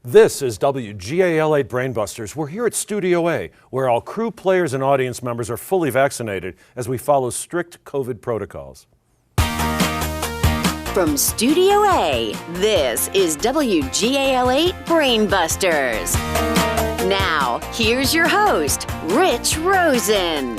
This is WGAL 8 Brainbusters. We're here at Studio A, where all crew, players, and audience members are fully vaccinated as we follow strict COVID protocols. From Studio A, this is WGAL 8 Brainbusters. Now, here's your host, Rich Rosen.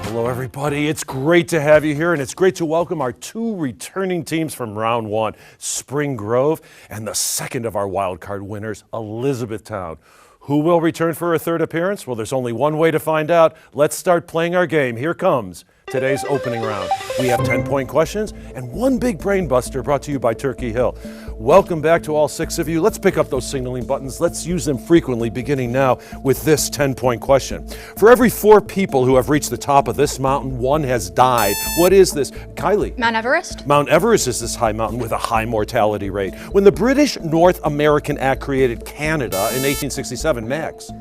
Hello, everybody. It's great to have you here, and it's great to welcome our two returning teams from round one, Spring Grove, and the second of our wild card winners, Elizabethtown. Who will return for a third appearance? Well, there's only one way to find out. Let's start playing our game. Here comes today's opening round. We have 10-point questions and one big brain buster brought to you by Turkey Hill. Welcome back to all six of you. Let's pick up those signaling buttons. Let's use them frequently, beginning now with this 10-point question. For every 4 people who have reached the top of this mountain, 1 has died. What is this? Kylie? Mount Everest? Mount Everest is this high mountain with a high mortality rate. When the British North American Act created Canada in 1867, Max?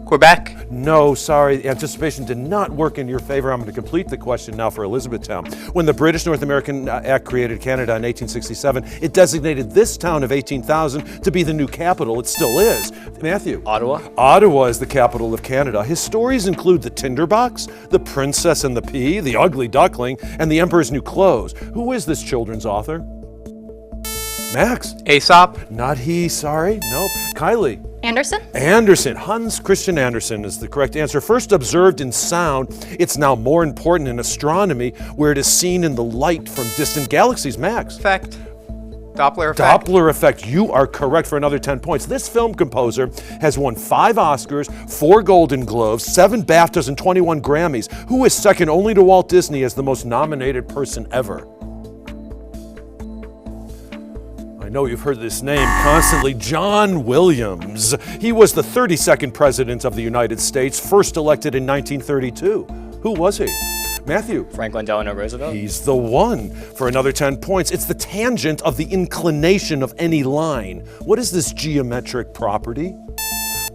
Quebec? No, sorry, anticipation did not work in your favor. I'm going to complete the question now for Elizabethtown. When the British North American Act created Canada in 1867, it designated this town of 18,000 to be the new capital. It still is. Matthew? Ottawa? Ottawa is the capital of Canada. His stories include The Tinderbox, The Princess and the Pea, The Ugly Duckling, and The Emperor's New Clothes. Who is this children's author? Max? Aesop? Not he, sorry. Nope. Kylie? Anderson? Anderson. Hans Christian Andersen is the correct answer. First observed in sound, it's now more important in astronomy, where it is seen in the light from distant galaxies. Max? Effect? Doppler effect? Doppler effect. You are correct for another 10 points. This film composer has won 5 Oscars, 4 Golden Globes, 7 BAFTAs, and 21 Grammys. Who is second only to Walt Disney as the most nominated person ever? I know you've heard this name constantly, John Williams. He was the 32nd president of the United States, first elected in 1932. Who was he? Matthew? Franklin Delano Roosevelt? He's the one for another 10 points. It's the tangent of the inclination of any line. What is this geometric property?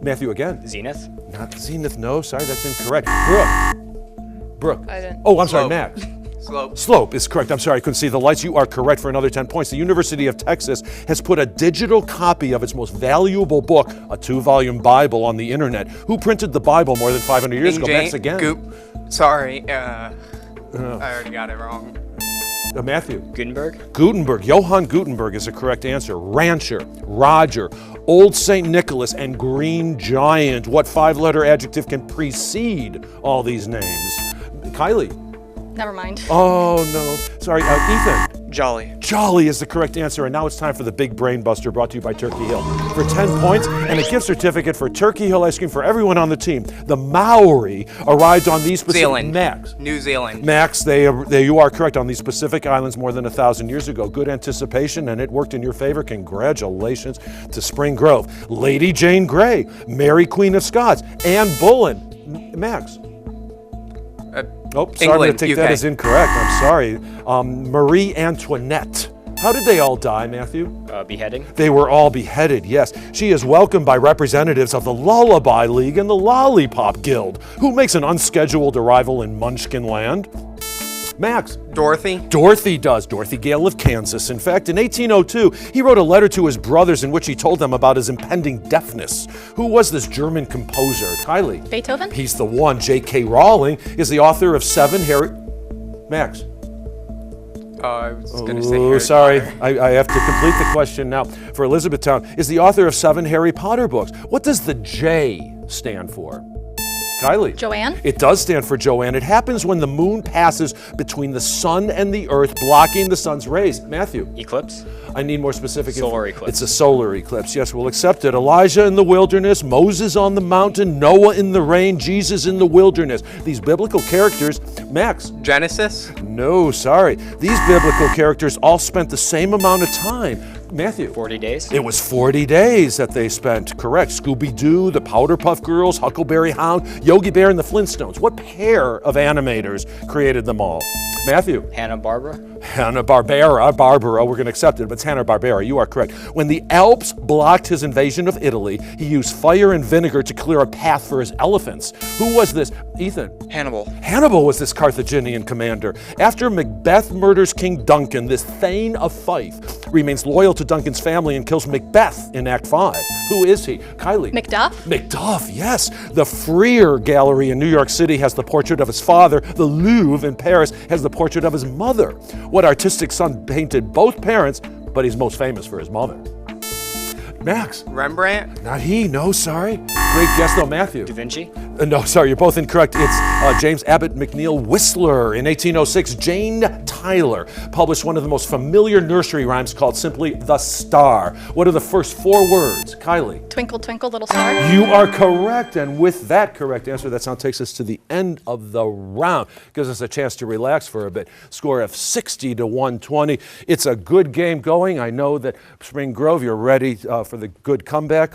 Matthew again. Zenith? Not zenith, no, sorry, that's incorrect. Brooke. I didn't. Oh, I'm sorry, Slope. Max. Slope? Slope is correct. I'm sorry, I couldn't see the lights. You are correct for another 10 points. The University of Texas has put a digital copy of its most valuable book, a 2-volume Bible, on the internet. Who printed the Bible more than 500 years ago? Max again. Sorry, I already got it wrong. Matthew. Gutenberg? Gutenberg. Johann Gutenberg is the correct answer. Rancher, Roger, Old St. Nicholas, and Green Giant. What 5-letter adjective can precede all these names? Kylie. Never mind. Oh, no. Sorry, Ethan. Jolly. Jolly is the correct answer, and now it's time for the Big Brain Buster brought to you by Turkey Hill. For 10 points and a gift certificate for Turkey Hill ice cream for everyone on the team. The Maori arrived on these specific... Zealand. Max. New Zealand. Max, you are correct on these Pacific Islands more than 1,000 years ago. Good anticipation, and it worked in your favor. Congratulations to Spring Grove. Lady Jane Grey, Mary Queen of Scots, Anne Boleyn. Max. Oh, sorry, I'm going to take that as incorrect. I'm sorry. Marie Antoinette. How did they all die, Matthew? Beheading? They were all beheaded, yes. She is welcomed by representatives of the Lullaby League and the Lollipop Guild. Who makes an unscheduled arrival in Munchkin Land? Max. Dorothy? Dorothy does. Dorothy Gale of Kansas. In fact, in 1802, he wrote a letter to his brothers in which he told them about his impending deafness. Who was this German composer? Kylie? Beethoven? He's the one. J.K. Rowling is the author of 7 Harry... Max? I was going to say Harry sorry. Potter. I have to complete the question now. For Elizabethtown, is the author of 7 Harry Potter books. What does the J stand for? Kylie? Joanne? It does stand for Joanne. It happens when the moon passes between the sun and the earth, blocking the sun's rays. Matthew? Eclipse? I need more specific. Solar eclipse. It's a solar eclipse. Yes, we'll accept it. Elijah in the wilderness, Moses on the mountain, Noah in the rain, Jesus in the wilderness. These biblical characters, Max? Genesis? No, sorry. These biblical characters all spent the same amount of time. Matthew? 40 days? It was 40 days that they spent. Correct. Scooby-Doo, the Powderpuff Girls, Huckleberry Hound, Yogi Bear, and the Flintstones. What pair of animators created them all? Matthew? Hanna-Barbera? Barbara, we're going to accept it, but it's Hanna-Barbera. You are correct. When the Alps blocked his invasion of Italy, he used fire and vinegar to clear a path for his elephants. Who was this? Ethan. Hannibal. Hannibal was this Carthaginian commander. After Macbeth murders King Duncan, this Thane of Fife remains loyal to Duncan's family and kills Macbeth in Act 5. Who is he? Kylie. Macduff? Macduff, yes. The Freer Gallery in New York City has the portrait of his father. The Louvre in Paris has the portrait of his mother. What artistic son painted both parents, but he's most famous for his mother? Max. Rembrandt. Not he, no, sorry. Great guess though, Matthew. Da Vinci? No, sorry, you're both incorrect. It's James Abbott McNeill Whistler. In 1806, Jane Tyler published one of the most familiar nursery rhymes called simply The Star. What are the first 4 words? Kylie. Twinkle, twinkle, little star. You are correct, and with that correct answer, that sound takes us to the end of the round. Gives us a chance to relax for a bit. Score of 60 to 120. It's a good game going. I know that Spring Grove, you're ready for the good comeback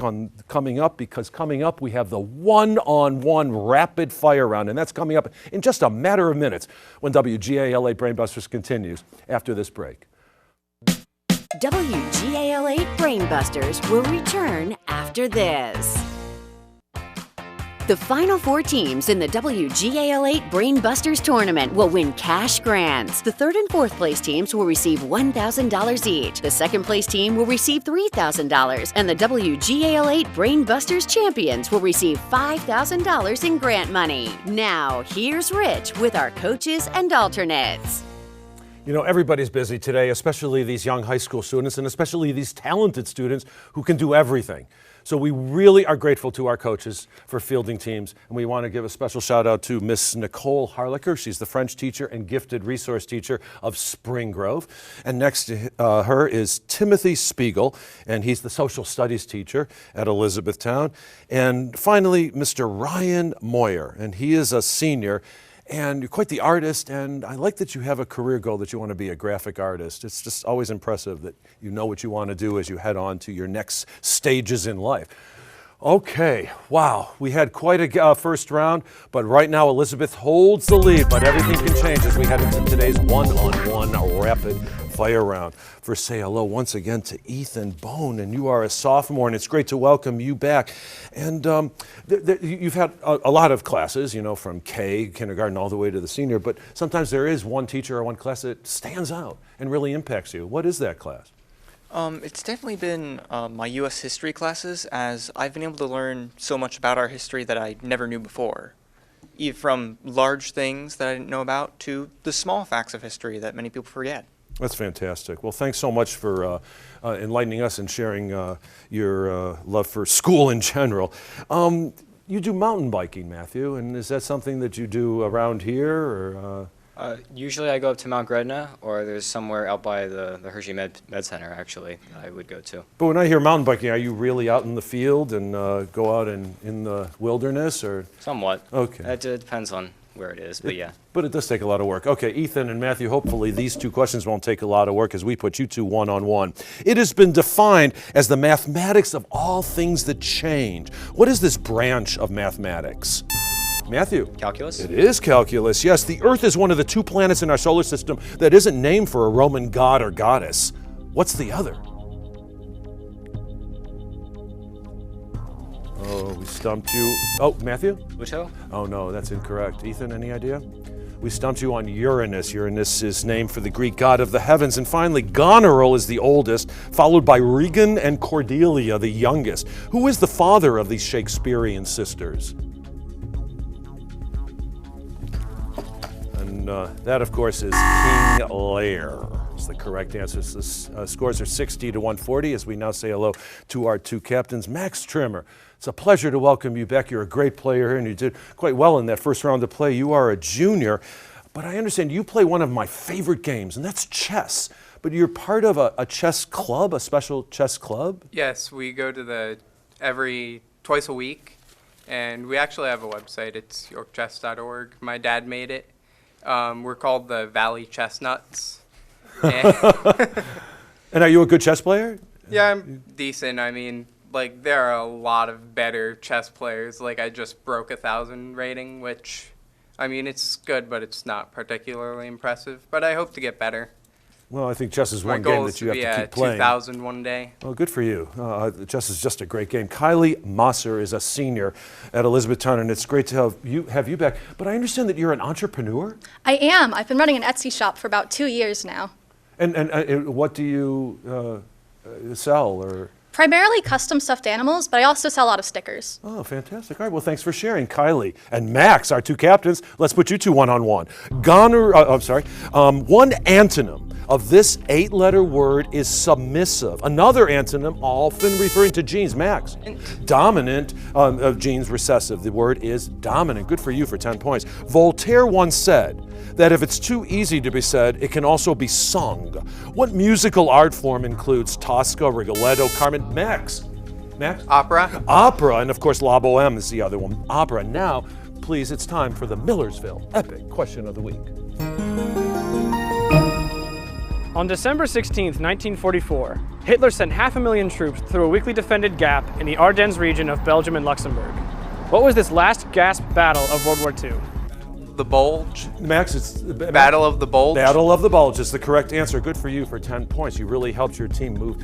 coming up, because coming up we have the one-on-one rapid fire round, and that's coming up in just a matter of minutes when WGAL8 Brainbusters continues after this break. WGAL8 Brainbusters will return after this. The final 4 teams in the WGAL8 Brainbusters tournament will win cash grants. The 3rd and 4th place teams will receive $1,000 each. The 2nd place team will receive $3,000. And the WGAL8 Brainbusters champions will receive $5,000 in grant money. Now, here's Rich with our coaches and alternates. You know, everybody's busy today, especially these young high school students and especially these talented students who can do everything. So we really are grateful to our coaches for fielding teams, and we want to give a special shout out to Miss Nicole Harlicker. She's the French teacher and gifted resource teacher of Spring Grove. And next to her is Timothy Spiegel, and he's the social studies teacher at Elizabethtown. And finally, Mr. Ryan Moyer, and he is a senior. And you're quite the artist, and I like that you have a career goal that you want to be a graphic artist. It's just always impressive that you know what you want to do as you head on to your next stages in life. Okay, wow, we had quite a first round, but right now Elizabeth holds the lead, but everything can change as we head into today's one-on-one rapid fire round. First, say hello once again to Ethan Bone, and you are a sophomore, and it's great to welcome you back. And you've had a lot of classes, you know, from kindergarten all the way to the senior, but sometimes there is one teacher or one class that stands out and really impacts you. What is that class? It's definitely been my U.S. history classes, as I've been able to learn so much about our history that I never knew before. From large things that I didn't know about to the small facts of history that many people forget. That's fantastic. Well, thanks so much for enlightening us and sharing your love for school in general. You do mountain biking, Matthew, and is that something that you do around here? Or, Usually I go up to Mount Gretna, or there's somewhere out by the Hershey Med Center, actually, that I would go to. But when I hear mountain biking, are you really out in the field and go out in the wilderness? Or? Somewhat. Okay. It depends on where it is, but yeah. But it does take a lot of work. Okay, Ethan and Matthew, hopefully these 2 questions won't take a lot of work as we put you 2 one-on-one. It has been defined as the mathematics of all things that change. What is this branch of mathematics? Matthew. Calculus? It is calculus, yes. The Earth is one of the 2 planets in our solar system that isn't named for a Roman god or goddess. What's the other? Oh, we stumped you. Oh, Matthew? Pluto? Oh no, that's incorrect. Ethan, any idea? We stumped you on Uranus. Uranus is named for the Greek god of the heavens. And finally, Goneril is the oldest, followed by Regan and Cordelia, the youngest. Who is the father of these Shakespearean sisters? And that, of course, is King Lear. It's the correct answer. The scores are 60 to 140 as we now say hello to our 2 captains. Max Trimmer, it's a pleasure to welcome you back. You're a great player here, and you did quite well in that first round of play. You are a junior, but I understand you play one of my favorite games, and that's chess. But you're part of a chess club, a special chess club? Yes, we go to twice a week, and we actually have a website. It's yorkchess.org. My dad made it. We're called the Valley Chestnuts. And are you a good chess player? Yeah, I'm decent. I mean, like, there are a lot of better chess players. Like, I just broke 1,000 rating, which, I mean, it's good, but it's not particularly impressive. But I hope to get better. Well, I think chess is My one game goal is that to you have be to at keep playing. 2,000 one day. Oh, good for you. Chess is just a great game. Kylie Mosser is a senior at Elizabethtown, and it's great to have you back. But I understand that you're an entrepreneur? I am. I've been running an Etsy shop for about 2 years now. And what do you sell? Or Primarily custom stuffed animals, but I also sell a lot of stickers. Oh, fantastic. All right, well, thanks for sharing. Kylie and Max, our two captains, let's put you two one-on-one. One antonym of this 8-letter word is submissive. Another antonym, often referring to genes. Max. Dominant of genes, recessive. The word is dominant. Good for you for 10 points. Voltaire once said that if it's too easy to be said, it can also be sung. What musical art form includes Tosca, Rigoletto, Carmen? Max? Opera. Opera, and of course La Boheme is the other one. Opera. Now, please, it's time for the Millersville Epic Question of the Week. On December 16, 1944, Hitler sent 500,000 troops through a weakly defended gap in the Ardennes region of Belgium and Luxembourg. What was this last gasp battle of World War II? The Bulge. Max, it's Battle of the Bulge. Battle of the Bulge is the correct answer. Good for you for 10 points. You really helped your team move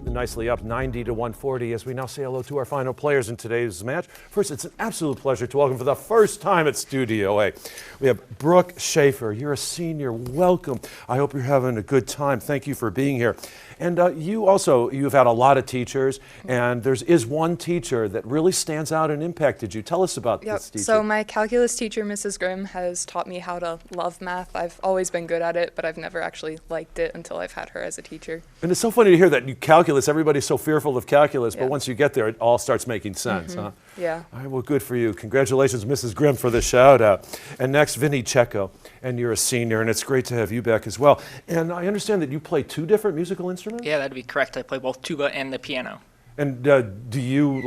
nicely up 90 to 140 as we now say hello to our final players in today's match. First, it's an absolute pleasure to welcome for the first time at Studio A. We have Brooke Schaefer. You're a senior. Welcome. I hope you're having a good time. Thank you for being here. And you've had a lot of teachers, and there is one teacher that really stands out and impacted you. Tell us about this teacher. So my calculus teacher, Mrs. Grimm, has taught me how to love math. I've always been good at it, but I've never actually liked it until I've had her as a teacher. And it's so funny to hear that calculus, everybody's so fearful of calculus, but once you get there, it all starts making sense, huh? Yeah. All right, well, good for you. Congratulations, Mrs. Grimm, for the shout out. And next, Vinny Checo, and you're a senior, and it's great to have you back as well. And I understand that you play 2 different musical instruments? Yeah, that'd be correct. I play both tuba and the piano. And do you,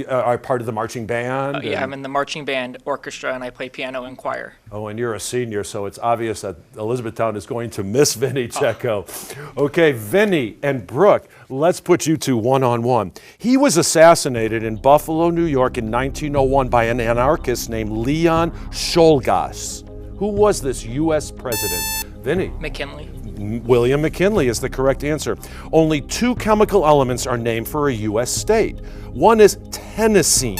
are part of the marching band? Yeah, I'm in the marching band, orchestra, and I play piano and choir. Oh, and you're a senior, so it's obvious that Elizabethtown is going to miss Vinny Checo. Okay, Vinny and Brooke, let's put you two one-on-one. He was assassinated in Buffalo, New York in 1901 by an anarchist named Leon Czolgosz. Who was this U.S. president? Vinny. McKinley. William McKinley is the correct answer. Only 2 chemical elements are named for a U.S. state. One is tennessine.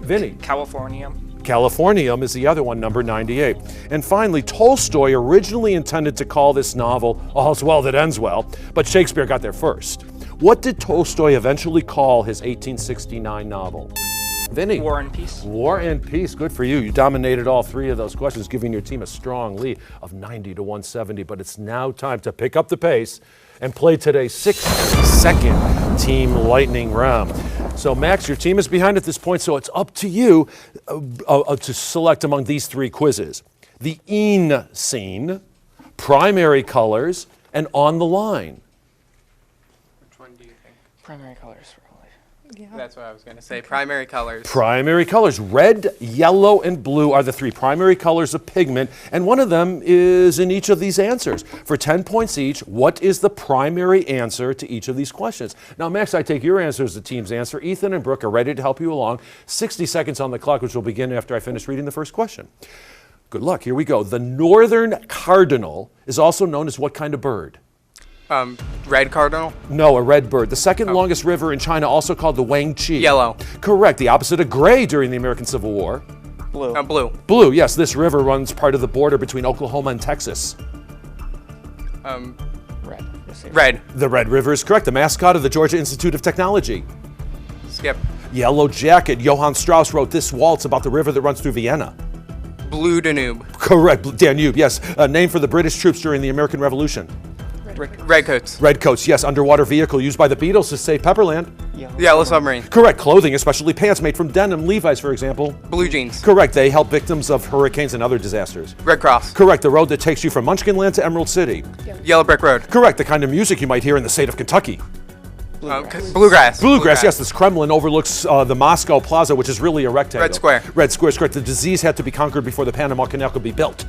Vinny. Californium. Californium is the other one, number 98. And finally, Tolstoy originally intended to call this novel All's Well That Ends Well, but Shakespeare got there first. What did Tolstoy eventually call his 1869 novel? Vinny. War and Peace. War and Peace. Good for you. You dominated all 3 of those questions, giving your team a strong lead of 90 to 170. But it's now time to pick up the pace and play today's 6-second Team Lightning round. So, Max, your team is behind at this point, so it's up to you to select among these 3 quizzes. The Een scene, primary colors, and on the line. Which one do you think? Primary colors, probably. That's what I was going to say. Primary colors. Primary colors. Red, yellow, and blue are the 3 primary colors of pigment, and one of them is in each of these answers. For 10 points each, what is the primary answer to each of these questions? Now, Max, I take your answer as the team's answer. Ethan and Brooke are ready to help you along. 60 seconds on the clock, which will begin after I finish reading the first question. Good luck. Here we go. The northern cardinal is also known as what kind of bird? Red cardinal. No, a red bird. The second longest river in China, also called the Yangtze. Yellow. Correct. The opposite of gray during the American Civil War. Blue. Blue. Blue, yes. This river runs part of the border between Oklahoma and Texas. Red. Red. The Red River is correct. The mascot of the Georgia Institute of Technology. Skip. Yellow Jacket. Johann Strauss wrote this waltz about the river that runs through Vienna. Blue Danube. Correct. Danube, yes. A name for the British troops during the American Revolution. Redcoats. Redcoats, yes. Underwater vehicle used by the Beatles to save Pepperland. Yellow submarine. Correct. Clothing, especially pants made from denim, Levi's, for example. Blue jeans. Correct. They help victims of hurricanes and other disasters. Red Cross. Correct. The road that takes you from Munchkinland to Emerald City. Yellow brick road. Correct. The kind of music you might hear in the state of Kentucky. Bluegrass. Bluegrass, yes. This Kremlin overlooks the Moscow Plaza, which is really a rectangle. Red Square. Red Square is correct. The disease had to be conquered before the Panama Canal could be built.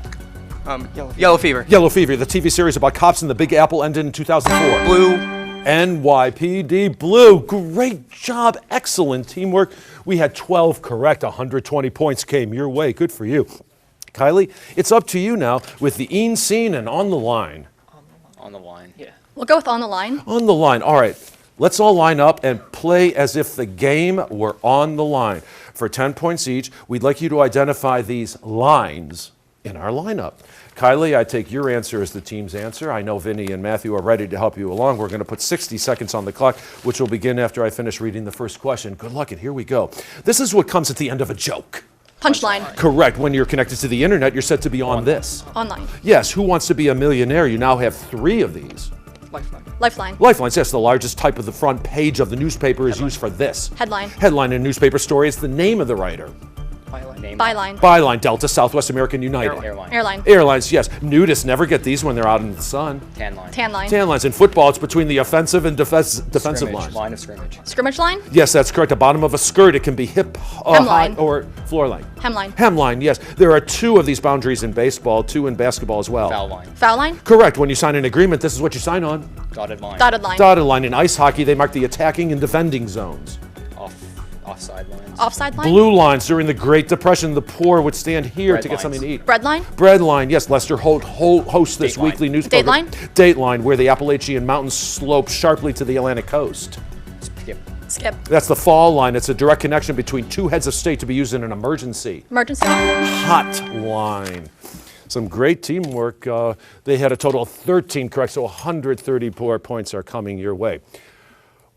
Yellow fever. Yellow Fever, the TV series about cops in the Big Apple, ended in 2004. Blue. NYPD Blue. Great job. Excellent teamwork. We had 12 correct. 120 points came your way. Good for you. Kylie, it's up to you now with the Een scene and on the line. On the line. Yeah. We'll go with on the line. On the line. All right. Let's all line up and play as if the game were on the line. For 10 points each, we'd like you to identify these lines in our lineup. Kylie, I take your answer as the team's answer. I know Vinny and Matthew are ready to help you along. We're going to put 60 seconds on the clock, which will begin after I finish reading the first question. Good luck, and here we go. This is what comes at the end of a joke. Punchline. Correct. When you're connected to the internet, you're said to be on this. Online. Yes, Who Wants to Be a Millionaire? You now have 3 of these. Lifeline. Lifeline. Lifelines, yes, the largest type of the front page of the newspaper is used for this. Headline. Headline in a newspaper story is the name of the writer. Byline. Name. Byline. Byline, Delta, Southwest American, United. Airline. Airline. Airlines, yes. Nudists never get these when they're out in the sun. Tan line. Tan line. Tan lines. In football, it's between the offensive and defensive Scrimmage. lines. Line of scrimmage. Scrimmage line. Yes, that's correct. The bottom of a skirt, it can be hip, high, Hemline. or floor line. Hemline. Hemline, yes. There are 2 of these boundaries in baseball, 2 in basketball as well. Foul line. Foul line. Correct. When you sign an agreement, this is what you sign on. Dotted line. Dotted line. Dotted line. In ice hockey, they mark the attacking and defending zones. Offside lines. Offside line. Blue lines. During the Great Depression, the poor would stand here Bread to get lines. something to eat. Bread line. Bread line, yes. Lester Holt hosts this Dateline. weekly news program. Dateline. Dateline, where the Appalachian Mountains slope sharply to the Atlantic coast. Skip. Skip. That's the fall line. It's a direct connection between 2 heads of state to be used in an emergency. Emergency. Hot line. Some great teamwork. They had a total of 13 correct, so 134 points are coming your way.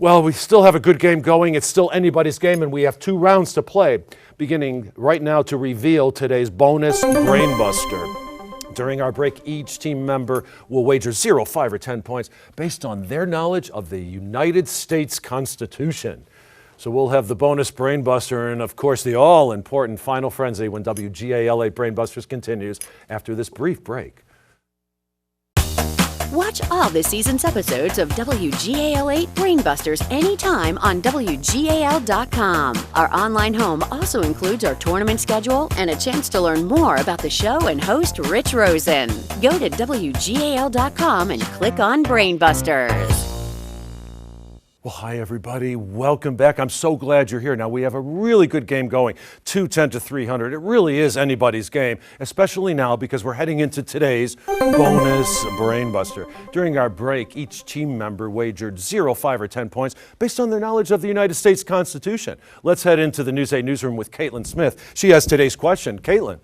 Well, we still have a good game going. It's still anybody's game, and we have 2 rounds to play, beginning right now to reveal today's bonus Brainbuster. During our break, each team member will wager 0, 5, or 10 points based on their knowledge of the United States Constitution. So we'll have the bonus Brainbuster and, of course, the all-important Final Frenzy when WGAL 8 Brainbusters continues after this brief break. Watch all this season's episodes of WGAL 8 Brainbusters anytime on WGAL.com. Our online home also includes our tournament schedule and a chance to learn more about the show and host Rich Rosen. Go to WGAL.com and click on Brainbusters. Well, hi, everybody. Welcome back. I'm so glad you're here. Now, we have a really good game going, 210 to 300. It really is anybody's game, especially now because we're heading into today's bonus Brainbuster. During our break, each team member wagered 0, 5, or 10 points based on their knowledge of the United States Constitution. Let's head into the News 8 newsroom with Caitlin Smith. She has today's question. Caitlin.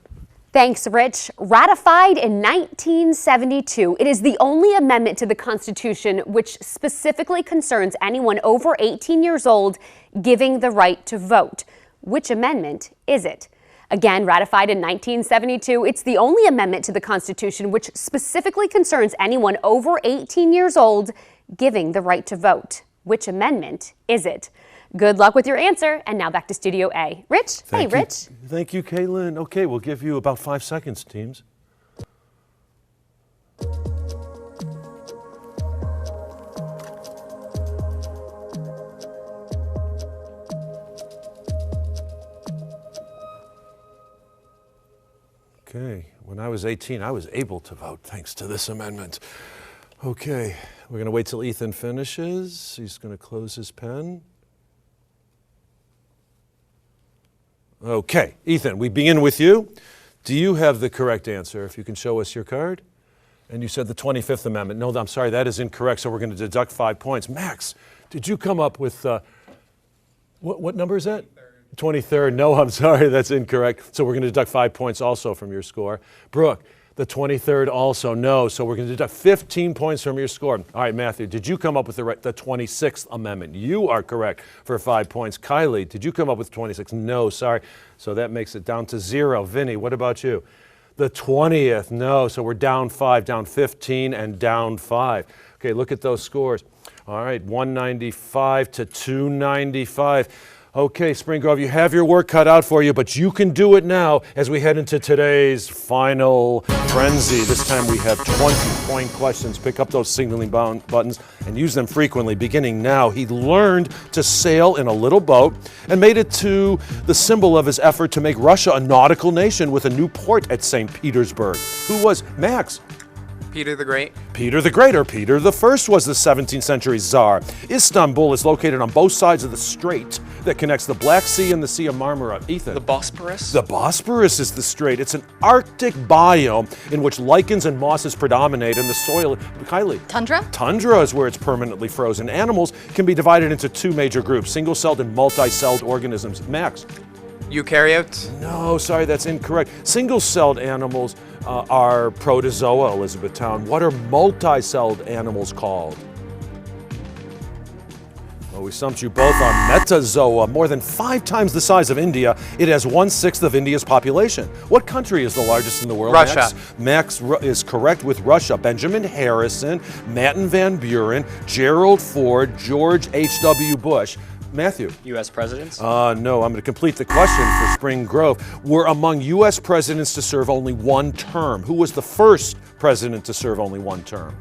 Thanks, Rich. Ratified in 1972, it is the only amendment to the Constitution which specifically concerns anyone over 18 years old giving the right to vote. Which amendment is it? Again, ratified in 1972, it's the only amendment to the Constitution which specifically concerns anyone over 18 years old giving the right to vote. Which amendment is it? Good luck with your answer. And now back to Studio A. Rich? Hey, Rich. Thank you, Caitlin. Okay, we'll give you about 5 seconds, teams. Okay, when I was 18, I was able to vote thanks to this amendment. Okay, we're going to wait till Ethan finishes. He's going to close his pen. Okay, Ethan, we begin with you. Do you have the correct answer? If you can show us your card. And you said the 25th Amendment. No, I'm sorry, that is incorrect, so we're going to deduct 5 points. Max, did you come up with, what number is that? 23rd. No, I'm sorry, that's incorrect. So we're going to deduct 5 points also from your score. Brooke, the 23rd also, no. So we're going to deduct 15 points from your score. All right, Matthew, did you come up with the 26th Amendment? You are correct for 5 points. Kylie, did you come up with 26? No, sorry. So that makes it down to 0. Vinny, what about you? The 20th, no. So we're down 5, down 15, and down 5. Okay, look at those scores. All right, 195 to 295. Okay, Spring Grove, you have your work cut out for you, but you can do it now as we head into today's final frenzy. This time we have 20-point questions. Pick up those signaling buttons and use them frequently. Beginning now, he learned to sail in a little boat and made it to the symbol of his effort to make Russia a nautical nation with a new port at St. Petersburg. Who was Max? Peter the Great. Peter the Great, or Peter the First, was the 17th century Tsar. Istanbul is located on both sides of the strait that connects the Black Sea and the Sea of Marmara. Ethan. The Bosporus? The Bosporus is the strait. It's an Arctic biome in which lichens and mosses predominate, and the soil. Kylie. Tundra? Tundra is where it's permanently frozen. Animals can be divided into two major groups: single-celled and multi-celled organisms. Max. Eukaryotes. No, sorry, that's incorrect. Single-celled animals are protozoa, Elizabethtown. What are multi-celled animals called? Well, we stumped you both on metazoa. More than 5 times the size of India, it has 1/6 of India's population. What country is the largest in the world? Russia. Max is correct with Russia. Benjamin Harrison, Matten Van Buren, Gerald Ford, George H.W. Bush. Matthew. U.S. presidents? No, I'm going to complete the question for Spring Grove. Were among U.S. presidents to serve only one term. Who was the first president to serve only one term?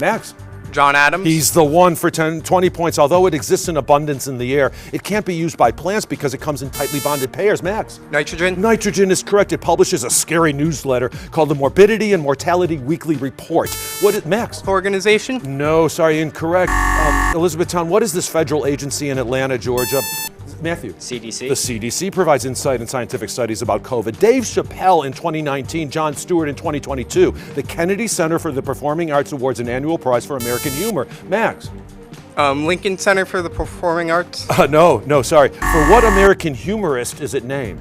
Max. John Adams. He's the one for 20 points. Although it exists in abundance in the air, it can't be used by plants because it comes in tightly bonded pairs. Max. Nitrogen. Nitrogen is correct. It publishes a scary newsletter called the Morbidity and Mortality Weekly Report. What is Max? Organization. No, sorry, incorrect. Elizabethtown, what is this federal agency in Atlanta, Georgia? Matthew. CDC. The CDC provides insight and scientific studies about COVID. Dave Chappelle in 2019, Jon Stewart in 2022. The Kennedy Center for the Performing Arts awards an annual prize for American humor. Max. Lincoln Center for the Performing Arts. No, sorry. For what American humorist is it named?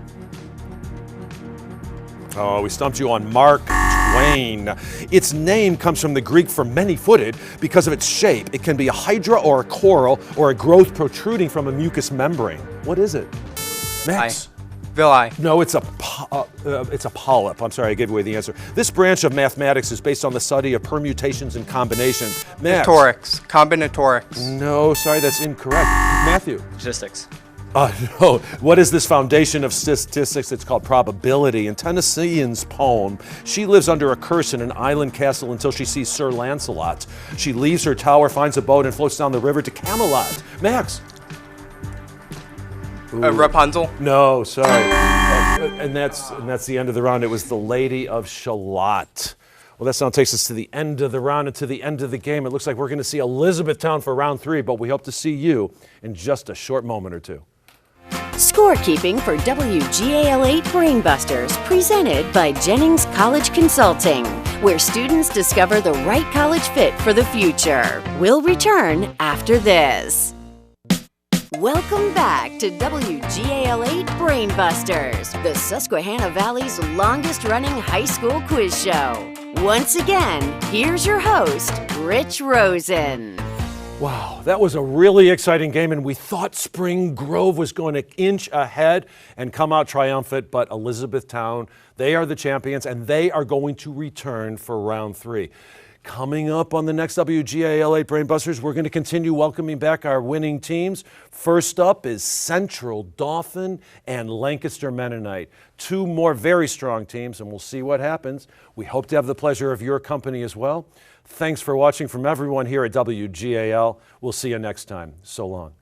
Oh, we stumped you on Mark Twain. Its name comes from the Greek for many-footed because of its shape. It can be a hydra or a coral or a growth protruding from a mucous membrane. What is it? Max? Villi. No, it's a polyp. I'm sorry, I gave away the answer. This branch of mathematics is based on the study of permutations and combinations. Max? Combinatorics. Combinatorics. No, sorry, that's incorrect. Matthew? Statistics. No. What is this foundation of statistics? It's called probability. In Tennessean's poem, she lives under a curse in an island castle until she sees Sir Lancelot. She leaves her tower, finds a boat, and floats down the river to Camelot. Max. Rapunzel. No, sorry. And that's the end of the round. It was the Lady of Shalott. Well, that sound takes us to the end of the round and to the end of the game. It looks like we're going to see Elizabethtown for round 3, but we hope to see you in just a short moment or two. Scorekeeping for WGAL 8 Brainbusters, presented by Jennings College Consulting, where students discover the right college fit for the future. We'll return after this. Welcome back to WGAL 8 Brainbusters, the Susquehanna Valley's longest-running high school quiz show. Once again, here's your host, Rich Rosen. Wow, that was a really exciting game, and we thought Spring Grove was going to inch ahead and come out triumphant, but Elizabethtown, they are the champions, and they are going to return for round 3. Coming up on the next WGAL 8 Brainbusters, we're going to continue welcoming back our winning teams. First up is Central Dauphin and Lancaster Mennonite. 2 more very strong teams, and we'll see what happens. We hope to have the pleasure of your company as well. Thanks for watching from everyone here at WGAL. We'll see you next time. So long.